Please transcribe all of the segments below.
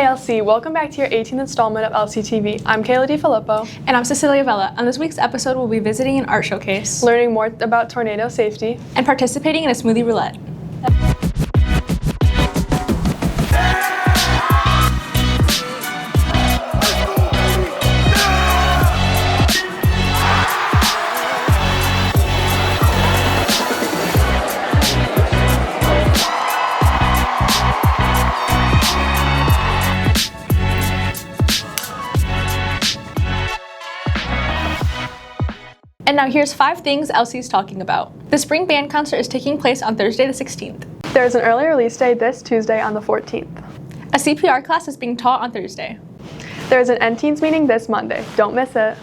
Hey LC, welcome back to your 18th installment of LCTV. I'm Kayla DiFilippo. And I'm Cecilia Vella. On this week's episode, we'll be visiting an art showcase, Learning more about tornado safety, and participating in a smoothie roulette. And now here's 5 things LC's talking about. The spring band concert is taking place on Thursday the 16th. There's an early release day this Tuesday on the 14th. A CPR class is being taught on Thursday. There's an N-Teens meeting this Monday. Don't miss it.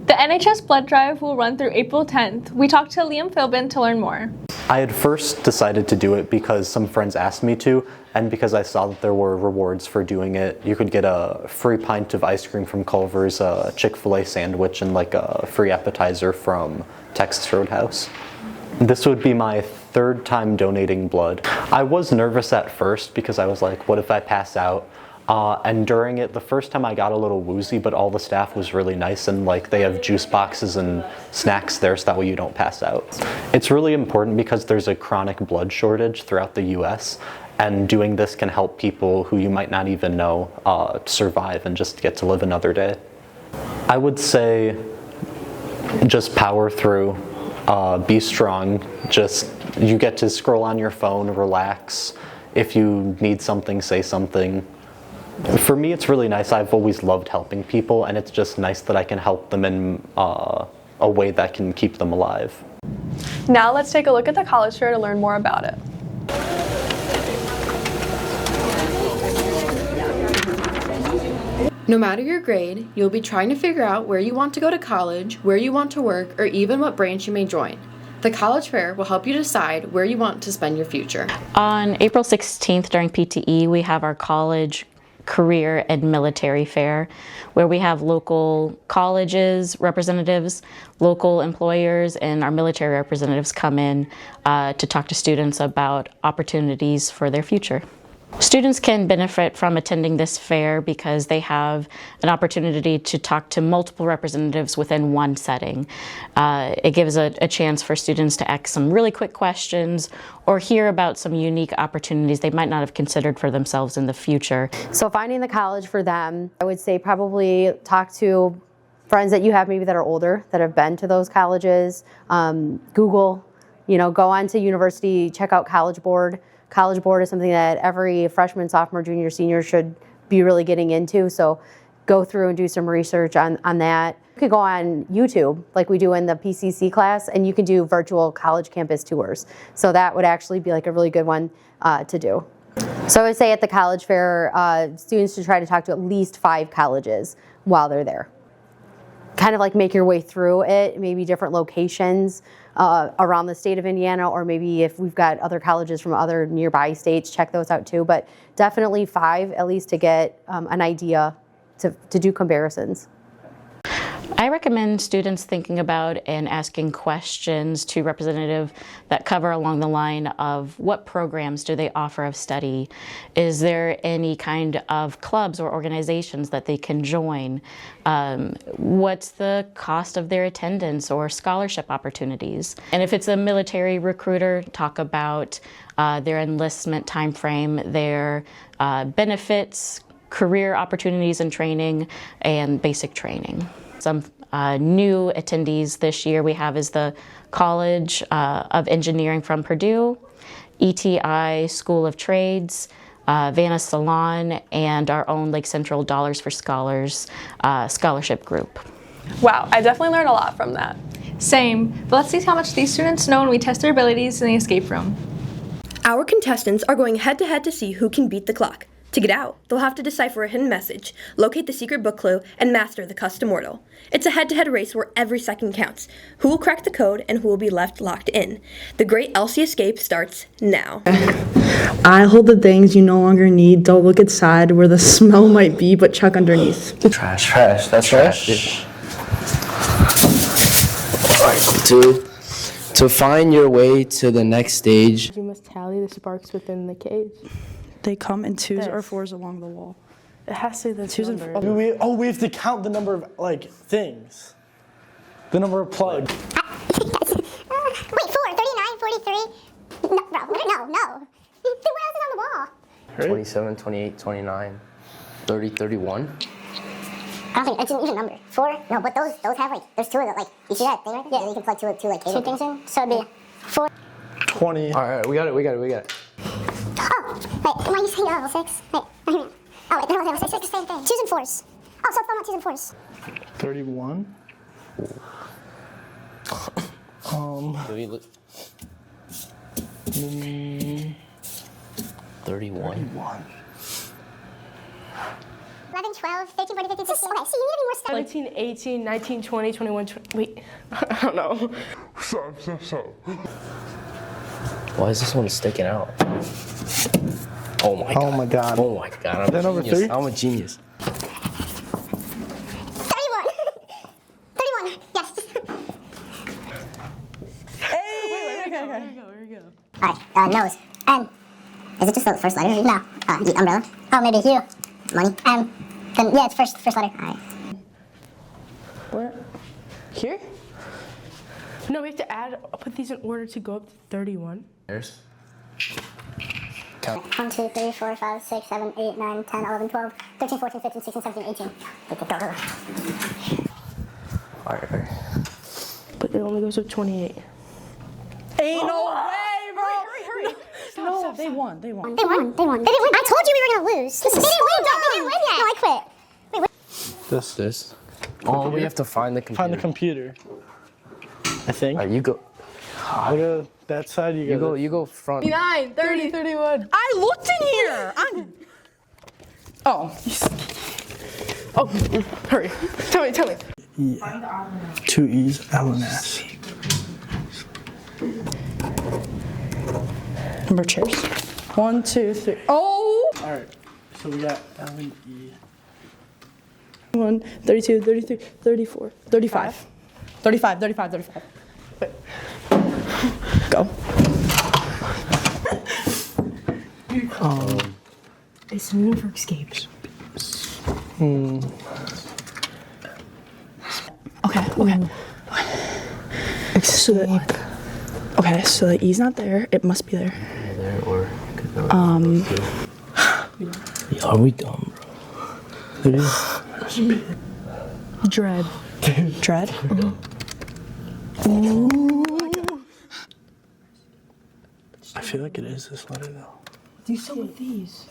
The NHS blood drive will run through April 10th. We talked to Liam Philbin to learn more. I had first decided to do it because some friends asked me to, and because I saw that there were rewards for doing it. You could get a free pint of ice cream from Culver's, a Chick-fil-A sandwich, and like a free appetizer from Texas Roadhouse. This would be my 3rd time donating blood. I was nervous at first because I was like, what if I pass out? And during it, the first time I got a little woozy, but all the staff was really nice, and like they have juice boxes and snacks there so that way you don't pass out. It's really important because there's a chronic blood shortage throughout the US, and doing this can help people who you might not even know survive and just get to live another day. I would say just power through, be strong, you get to scroll on your phone, relax. If you need something, say something. For me, it's really nice. I've always loved helping people, and it's just nice that I can help them in a way that can keep them alive. Now let's take a look at the college fair to learn more about it. No matter your grade, you'll be trying to figure out where you want to go to college, where you want to work, or even what branch you may join. The college fair will help you decide where you want to spend your future. On April 16th during PTE, we have our college career and military fair, where we have local colleges representatives, local employers, and our military representatives come in to talk to students about opportunities for their future. Students can benefit from attending this fair because they have an opportunity to talk to multiple representatives within one setting. It gives a chance for students to ask some really quick questions or hear about some unique opportunities they might not have considered for themselves in the future. So finding the college for them, I would say probably talk to friends that you have maybe that are older, that have been to those colleges. Google, go on to university, check out College Board. College Board is something that every freshman, sophomore, junior, senior should be really getting into. So go through and do some research on that. You could go on YouTube like we do in the PCC class, and you can do virtual college campus tours. So that would actually be like a really good one to do. So I would say at the college fair, students should try to talk to at least 5 colleges while they're there. Kind of like make your way through it, maybe different locations around the state of Indiana, or maybe if we've got other colleges from other nearby states, check those out too. But definitely 5 at least to get an idea to do comparisons. I recommend students thinking about and asking questions to representatives that cover along the line of what programs do they offer of study? Is there any kind of clubs or organizations that they can join? What's the cost of their attendance or scholarship opportunities? And if it's a military recruiter, talk about their enlistment timeframe, their benefits, career opportunities and training, and basic training. Some new attendees this year we have is the College of Engineering from Purdue, ETI School of Trades, Vanna Salon, and our own Lake Central Dollars for Scholars scholarship group. Wow, I definitely learned a lot from that. Same, but let's see how much these students know when we test their abilities in the escape room. Our contestants are going head-to-head to see who can beat the clock. To get out, they'll have to decipher a hidden message, locate the secret book clue, and master the custom wordle. It's a head-to-head race where every second counts. Who will crack the code and who will be left locked in? The Great LC Escape starts now. I hold the things you no longer need. Don't look inside where the smell might be, but check underneath. Trash. That's trash. To find your way to the next stage, you must tally the sparks within the cage. They come in 2s or 4s along the wall. It has to be the Choose number. we have to count the number of like things. The number of plugs. Wait, 4, 39, 43. No, bro, no. Then what else is on the wall? 27, 28, 29, 30, 31. I don't think it's an even number. 4? No, but those have like, there's 2 of them. Like, you see that thing right there? Yeah, you can plug two like cable things in. So it'd be 4. 20. All right, we got it. Oh, wait, am I just saying level 6? Wait, oh, wait, they're level 6. It's the same thing. 2s and 4s. Oh, so it's not 2s and 4s. 31. 31. 11, 12, 13, 14, 15, 16. Okay, so you need to be more stuff. 17, 18, 19, 20, 21, 20. Wait, I don't know. Why is this one sticking out? Oh my god. Oh my god. Oh my god. Then over 3? I'm a genius. 31. 31, yes. Here we go. Alright, nose. M. Is it just the first letter? No. Umbrella. Oh, maybe U. Money. M. Then, yeah, it's first letter. Alright. Where? Here? No, we have to put these in order to go up to 31. There's. 1, 2, 3, 4, 5, 6, 7, 8, 9, 10, 11, 12, 13, 14, 15, 16, 17, 18. Go. Alright. But it only goes to 28. Ain't no way, bro. Hurry. No, they won. They won. I told you we were gonna lose. They didn't win yet. No, I quit. Wait, what? This. Oh, we have to find the computer. Find the computer. I think. Alright, you go. I go that side. You go front. 29, 30, 31. I looked in here. Oh, hurry. Tell me. E. 2 E's, L and S. Number of chairs. 1, 2, 3. Oh! All right. So we got L and E. 1, 32, 33, 34, 35. 35. Wait. Go. It's New York Escapes. Okay. So the E's not there. It must be there. There or. Are we dumb, bro? It is. Dread. Dread? I feel like it is this letter though. Do some of these.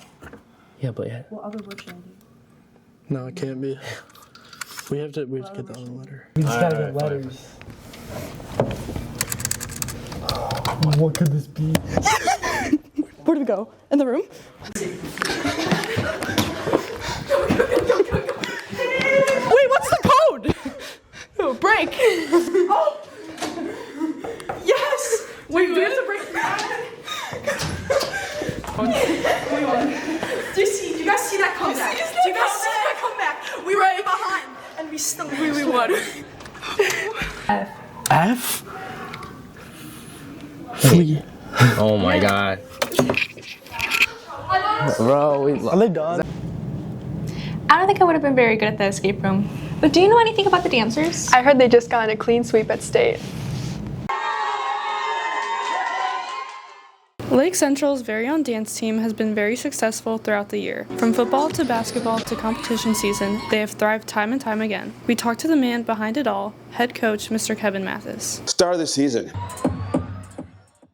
Yeah, but What other word should I do? No, it can't be. We have to get the other letter. We just gotta get letters. What could this be? Where do we go? In the room? Wait, what's the code? Oh, break. Oh. Yes. Wait, do we have to break? Do you guys see that comeback? Do you guys see that comeback? We were behind and we still won. F? Flea. oh my god. Bro, Are they done? I don't think I would have been very good at the escape room. But do you know anything about the dancers? I heard they just got in a clean sweep at state. Lake Central's very own dance team has been very successful throughout the year. From football to basketball to competition season, they have thrived time and time again. We talked to the man behind it all, head coach Mr. Kevin Mathis. Start of the season.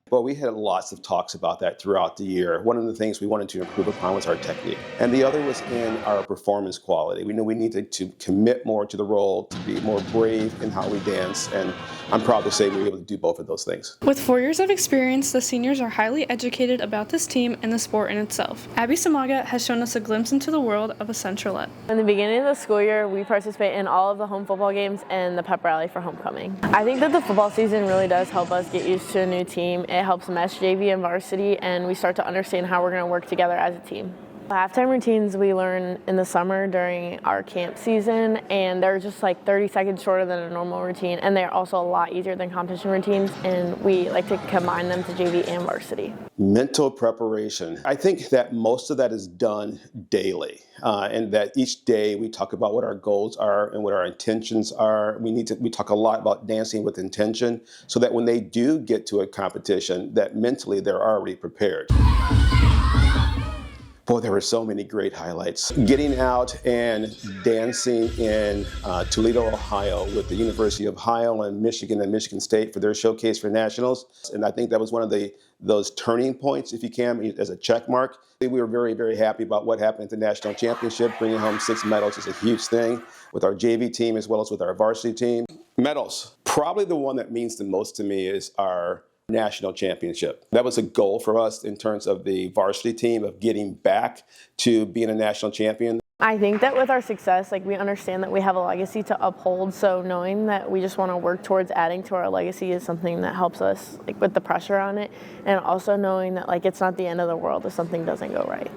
Well, we had lots of talks about that throughout the year. One of the things we wanted to improve upon was our technique. And the other was in our performance quality. We knew we needed to commit more to the role, to be more brave in how we dance. And I'm proud to say we were able to do both of those things. With 4 years of experience, the seniors are highly educated about this team and the sport in itself. Abby Samaga has shown us a glimpse into the world of a Centralette. In the beginning of the school year, we participate in all of the home football games and the pep rally for homecoming. I think that the football season really does help us get used to a new team. It helps mesh JV and varsity, and we start to understand how we're going to work together as a team. Halftime routines we learn in the summer during our camp season, and they're just like 30 seconds shorter than a normal routine, and they're also a lot easier than competition routines, and we like to combine them to JV and varsity. Mental preparation. I think that most of that is done daily, and that each day we talk about what our goals are and what our intentions are. We talk a lot about dancing with intention, so that when they do get to a competition, that mentally they're already prepared. Boy, there were so many great highlights. Getting out and dancing in Toledo, Ohio with the University of Ohio and Michigan State for their showcase for nationals. And I think that was one of those turning points, if you can, as a check mark. We were very, very happy about what happened at the national championship. Bringing home 6 medals is a huge thing with our JV team as well as with our varsity team. Medals. Probably the one that means the most to me is our national championship. That was a goal for us in terms of the varsity team of getting back to being a national champion. I think that with our success, like, we understand that we have a legacy to uphold, so knowing that we just want to work towards adding to our legacy is something that helps us, like, with the pressure on it, and also knowing that, like, it's not the end of the world if something doesn't go right.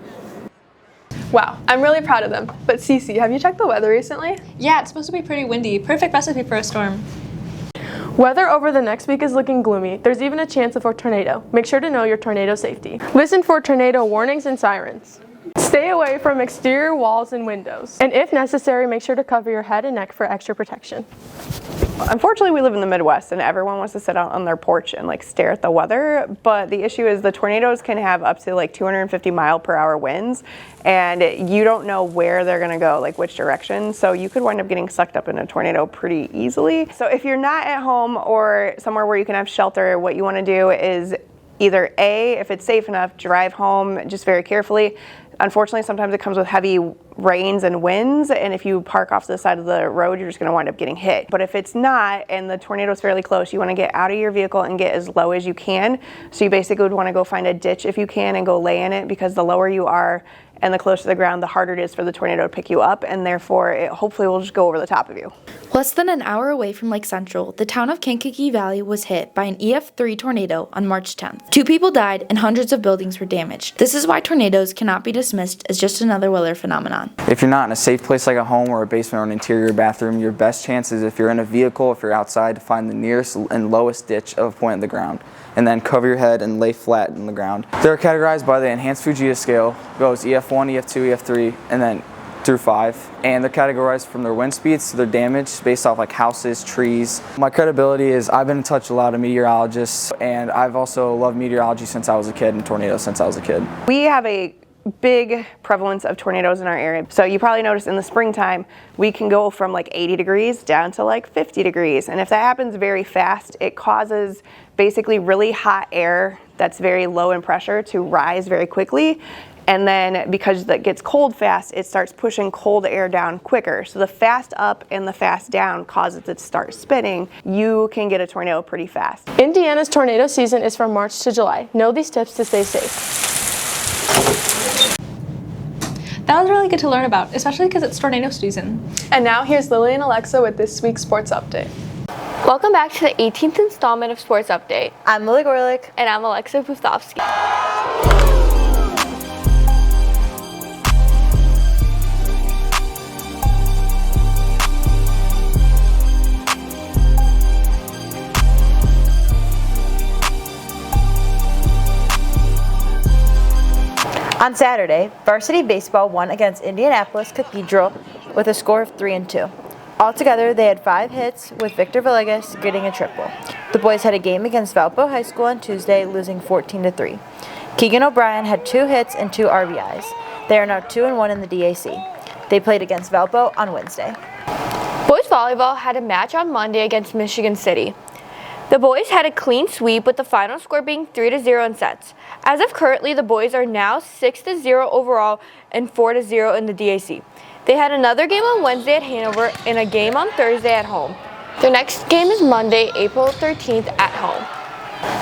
Wow, I'm really proud of them. But Cece, have you checked the weather recently? Yeah, it's supposed to be pretty windy. Perfect recipe for a storm. Weather over the next week is looking gloomy. There's even a chance of a tornado. Make sure to know your tornado safety. Listen for tornado warnings and sirens. Stay away from exterior walls and windows. And if necessary, make sure to cover your head and neck for extra protection. Unfortunately, we live in the Midwest and everyone wants to sit out on their porch and like stare at the weather, but the issue is the tornadoes can have up to like 250 mile per hour winds, and you don't know where they're gonna go, like which direction, so you could wind up getting sucked up in a tornado pretty easily. So if you're not at home or somewhere where you can have shelter, what you wanna do is either A, if it's safe enough, drive home just very carefully. Unfortunately, sometimes it comes with heavy rains and winds, and if you park off to the side of the road, you're just going to wind up getting hit. But if it's not, and the tornado is fairly close, you want to get out of your vehicle and get as low as you can. So you basically would want to go find a ditch if you can and go lay in it, because the lower you are and the closer to the ground, the harder it is for the tornado to pick you up, and therefore it hopefully will just go over the top of you. Less than an hour away from Lake Central, the town of Kankakee Valley was hit by an EF3 tornado on March 10th. 2 people died and hundreds of buildings were damaged. This is why tornadoes cannot be dismissed as just another weather phenomenon. If you're not in a safe place like a home or a basement or an interior bathroom, your best chance is if you're in a vehicle, if you're outside, to find the nearest and lowest ditch of a point in the ground, and then cover your head and lay flat in the ground. They're categorized by the enhanced Fujita scale, goes EF1, EF2, EF3, and then through 5, and they're categorized from their wind speeds to their damage based off like houses, trees. My credibility is I've been in touch with a lot of meteorologists, and I've also loved meteorology since I was a kid and tornadoes since I was a kid. We have a big prevalence of tornadoes in our area. So you probably noticed in the springtime, we can go from like 80 degrees down to like 50 degrees. And if that happens very fast, it causes basically really hot air that's very low in pressure to rise very quickly. And then because that gets cold fast, it starts pushing cold air down quicker. So the fast up and the fast down causes it to start spinning. You can get a tornado pretty fast. Indiana's tornado season is from March to July. Know these tips to stay safe. That was really good to learn about, especially because it's tornado season. And now here's Lily and Alexa with this week's sports update. Welcome back to the 18th installment of Sports Update. I'm Lily Gorlick. And I'm Alexa Pustowski. On Saturday, varsity baseball won against Indianapolis Cathedral with a score of 3-2. Altogether, they had 5 hits, with Victor Villegas getting a triple. The boys had a game against Valpo High School on Tuesday, losing 14-3. Keegan O'Brien had 2 hits and 2 RBIs. They are now 2-1 in the DAC. They played against Valpo on Wednesday. Boys volleyball had a match on Monday against Michigan City. The boys had a clean sweep, with the final score being 3-0 in sets. As of currently, the boys are now 6-0 overall and 4-0 in the DAC. They had another game on Wednesday at Hanover and a game on Thursday at home. Their next game is Monday, April 13th at home.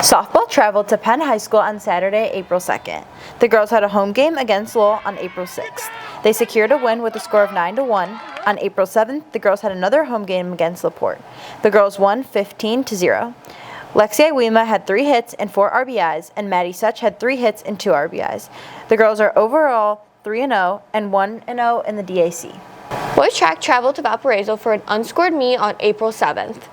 Softball traveled to Penn High School on Saturday, April 2nd. The girls had a home game against Lowell on April 6th. They secured a win with a score of 9-1. On April 7th, the girls had another home game against LaPorte. The girls won 15-0. Lexi Iwema had 3 hits and 4 RBIs, and Maddie Such had 3 hits and 2 RBIs. The girls are overall 3-0 and 1-0 in the DAC. Boys track traveled to Valparaiso for an unscored meet on April 7th.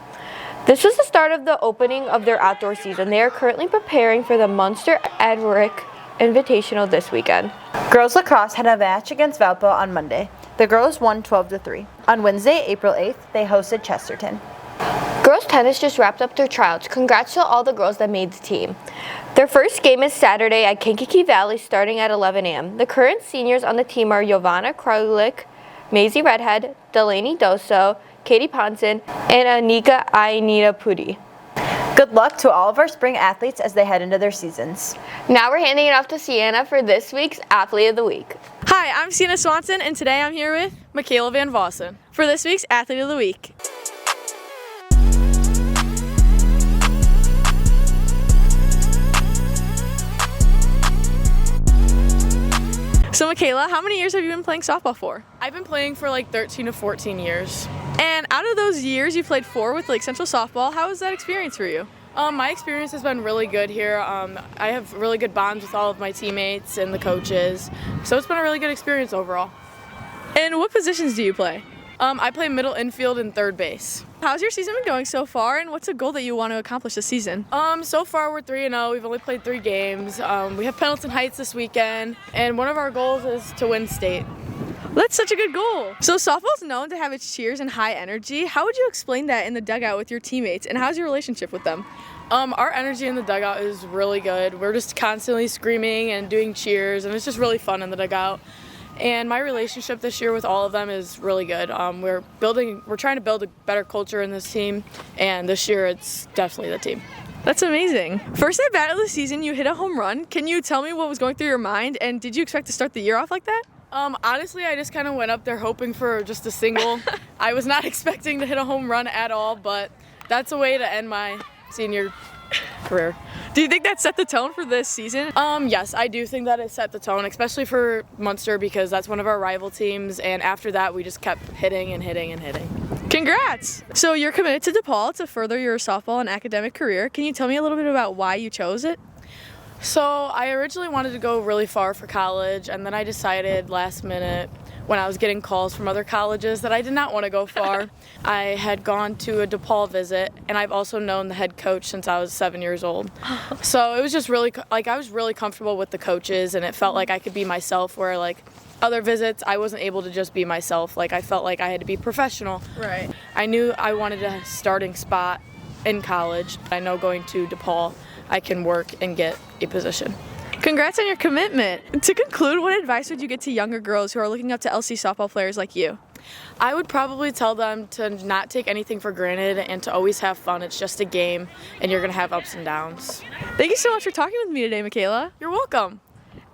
This was the start of the opening of their outdoor season. They are currently preparing for the Munster Edric Invitational this weekend. Girls lacrosse had a match against Valpo on Monday. The girls won 12-3. On Wednesday, April 8th, they hosted Chesterton. Girls tennis just wrapped up their tryouts. Congrats to all the girls that made the team. Their first game is Saturday at Kankakee Valley starting at 11 a.m. The current seniors on the team are Giovanna Kraulik, Maisie Redhead, Delaney Doso, Katie Ponson, and Anika Ainita Pudi. Good luck to all of our spring athletes as they head into their seasons. Now we're handing it off to Sienna for this week's Athlete of the Week. Hi, I'm Sienna Swanson, and today I'm here with Michaela Van Vossen for this week's Athlete of the Week. So Michaela, how many years have you been playing softball for? I've been playing for like 13 to 14 years. And out of those years you played 4 with Lake Central Softball, how was that experience for you? My experience has been really good here. I have really good bonds with all of my teammates and the coaches, so it's been a really good experience overall. And what positions do you play? I play middle infield and third base. How's your season been going so far, and what's a goal that you want to accomplish this season? So far we're 3-0. We've only played 3 games. We have Pendleton Heights this weekend, and one of our goals is to win state. That's such a good goal. So softball's known to have its cheers and high energy. How would you explain that in the dugout with your teammates, and how's your relationship with them? Our energy in the dugout is really good. We're just constantly screaming and doing cheers, and it's just really fun in the dugout. And my relationship this year with all of them is really good. We're trying to build a better culture in this team, and this year it's definitely the team. That's amazing. First at bat of the season, you hit a home run. Can you tell me what was going through your mind, and did you expect to start the year off like that? Honestly, I just kind of went up there hoping for just a single. I was not expecting to hit a home run at all, but that's a way to end my senior career. Do you think that set the tone for this season? Yes, I do think that it set the tone, especially for Munster because that's one of our rival teams, and after that we just kept hitting and hitting and hitting. Congrats! So you're committed to DePaul to further your softball and academic career. Can you tell me a little bit about why you chose it? So I originally wanted to go really far for college, and then I decided last minute when I was getting calls from other colleges that I did not want to go far. I had gone to a DePaul visit, and I've also known the head coach since I was 7 years old. So it was just really, I was really comfortable with the coaches, and it felt like I could be myself, where other visits, I wasn't able to just be myself. I felt like I had to be professional. Right. I knew I wanted a starting spot in college. I know going to DePaul, I can work and get a position. Congrats on your commitment. To conclude, what advice would you give to younger girls who are looking up to LC softball players like you? I would probably tell them to not take anything for granted and to always have fun. It's just a game, and you're going to have ups and downs. Thank you so much for talking with me today, Michaela. You're welcome.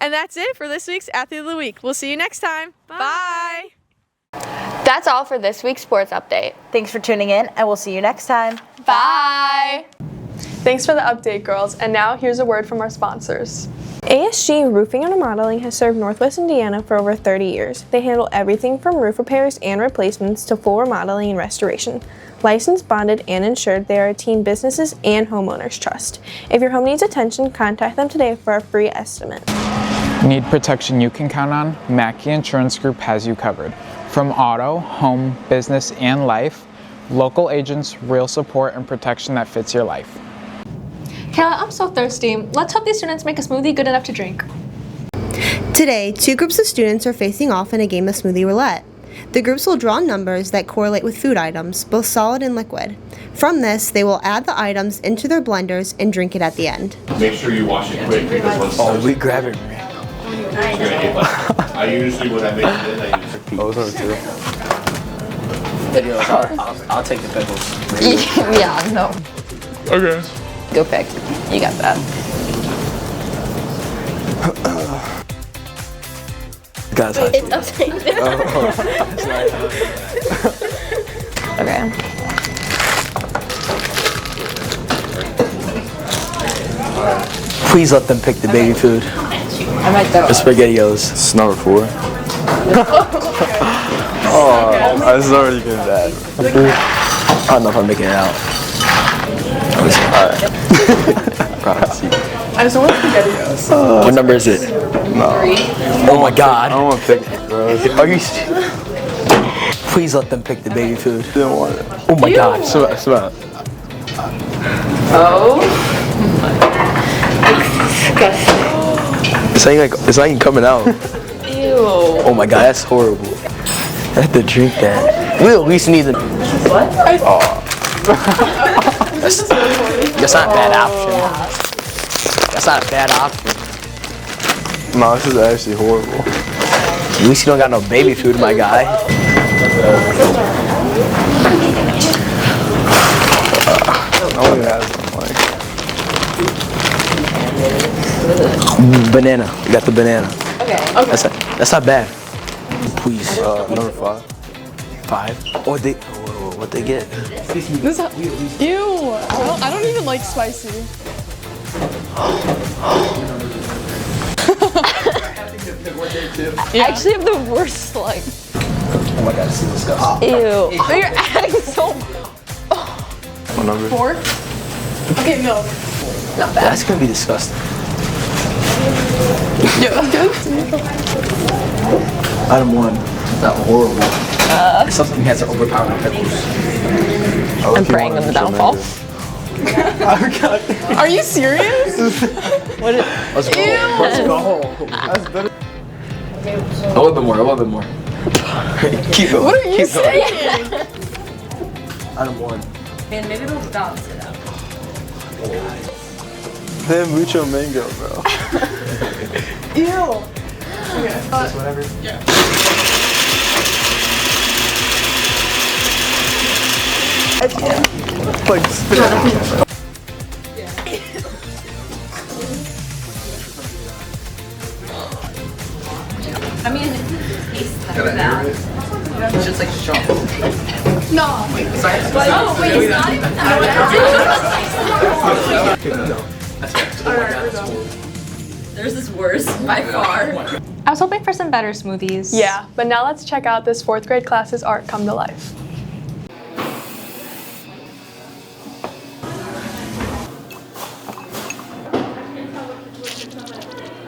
And that's it for this week's Athlete of the Week. We'll see you next time. Bye. That's all for this week's sports update. Thanks for tuning in, and we'll see you next time. Bye. Thanks for the update, girls. And now here's a word from our sponsors. ASG Roofing and Remodeling has served Northwest Indiana for over 30 years. They handle everything from roof repairs and replacements to full remodeling and restoration. Licensed, bonded, and insured, they are a team businesses and homeowners trust. If your home needs attention, contact them today for a free estimate. Need protection you can count on? Mackey Insurance Group has you covered. From auto, home, business, and life, local agents, real support, and protection that fits your life. Kayla, I'm so thirsty. Let's hope these students make a smoothie good enough to drink. Today, 2 groups of students are facing off in a game of smoothie roulette. The groups will draw numbers that correlate with food items, both solid and liquid. From this, they will add the items into their blenders and drink it at the end. Make sure you wash it quick because once Oh, we grab it. I usually when I make it, I use it. Those are two. I'll take the pickles. Yeah, no. Okay. Go pick. You got that. Guys, It's upside down. Okay. Please let them pick the baby food. I might throw The SpaghettiOs. It's number 4. Oh, that's already good at that. I don't know if I'm making it out. Alright. I just want SpaghettiOs. What number is it? No. 3. Oh my god. I don't want to pick it, bro. Are you Please let them pick the baby food. They don't want it. Oh my god. Smell it. Oh. It's not even coming out. Ew. Oh my god, that's horrible. I have to drink that. We at least need the. What? Oh. That's not a bad option. That's not a bad option. No, this is actually horrible. At least you don't got no baby food, my guy. I only have Banana. You got the banana. Okay. That's not bad. Please. Number 5. 5. Oh, what they get? This, ew. I don't even like spicy. I actually have the worst slime. Oh my god, this is disgusting. Ew. But you're adding so much. What number? 4? Okay, milk. Not bad. That's gonna be disgusting. Yeah, that's good. Item 1. Not horrible. Something has to overpower my pickles. I'm praying on the downfall. Are you serious? Let's go. Ew. Let's go. That's better. A little bit more. Keep going. What are you Keep saying? going. Item 1. Man, maybe those dots it out. They have mucho mango, bro. Ew. Okay. Whatever. Yeah. Like, spit it out. I mean, it tastes like that. It's just like chocolate. No. Wait, sorry. Oh, wait, it's not even that. There's this worse by far. I was hoping for some better smoothies. Yeah, but now let's check out this 4th grade class's art come to life.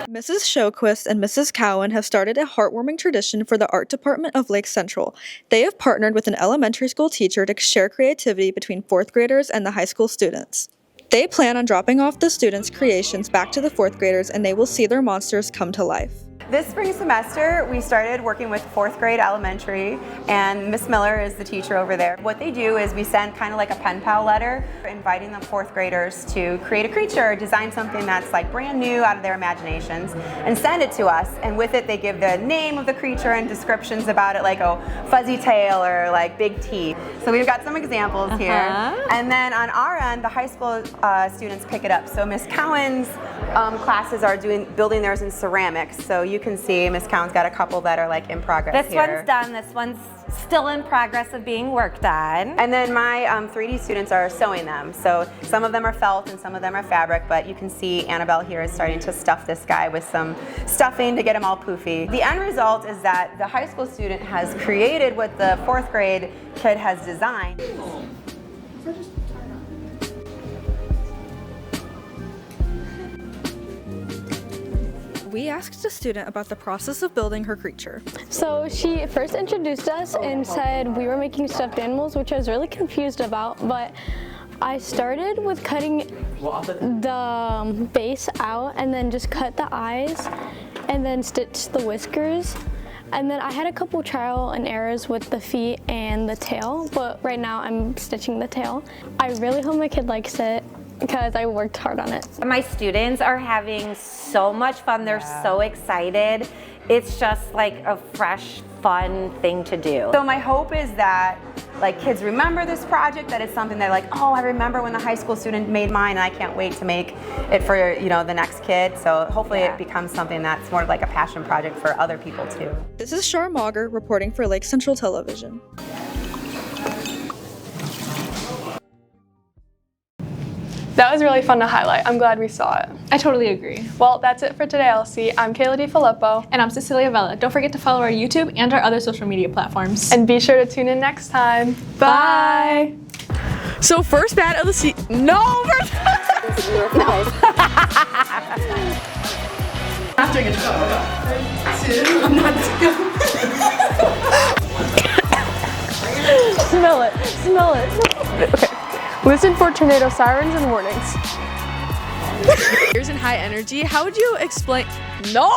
Mrs. Shoquist and Mrs. Cowan have started a heartwarming tradition for the art department of Lake Central. They have partnered with an elementary school teacher to share creativity between 4th graders and the high school students. They plan on dropping off the students' creations back to the 4th graders, and they will see their monsters come to life. This spring semester, we started working with 4th grade elementary, and Miss Miller is the teacher over there. What they do is we send kind of like a pen pal letter inviting the 4th graders to create a creature or design something that's like brand new out of their imaginations and send it to us. And with it, they give the name of the creature and descriptions about it, like a fuzzy tail or like big teeth. So we've got some examples here. And then on our end, the high school students pick it up. So Miss Cowan's classes are building theirs in ceramics. So you can see Miss Cowan's got a couple that are like in progress This here. one's done, this one's still in progress of being worked on. And then my 3D students are sewing them. So some of them are felt and some of them are fabric, but you can see Annabelle here is starting to stuff this guy with some stuffing to get him all poofy. The end result is that the high school student has created what the 4th grade kid has designed. We asked a student about the process of building her creature. So she first introduced us and said we were making stuffed animals, which I was really confused about, but I started with cutting the base out and then just cut the eyes and then stitched the whiskers. And then I had a couple trial and errors with the feet and the tail, but right now I'm stitching the tail. I really hope my kid likes it, because I worked hard on it. My students are having so much fun. They're so excited. It's just like a fresh, fun thing to do. So my hope is that like kids remember this project, that it's something that like, oh, I remember when the high school student made mine and I can't wait to make it for, you know, the next kid. So hopefully it becomes something that's more like a passion project for other people too. This is Shar Mauger reporting for Lake Central Television. That was really fun to highlight. I'm glad we saw it. I totally agree. Well, that's it for today, LC. I'm Kayla DiFilippo. And I'm Cecilia Vela. Don't forget to follow our YouTube and our other social media platforms. And be sure to tune in next time. Bye! So first bat of the season. No! After Smell it. Smell it. Okay. Listen for tornado sirens and warnings. Cheers and high energy. How would you explain? No!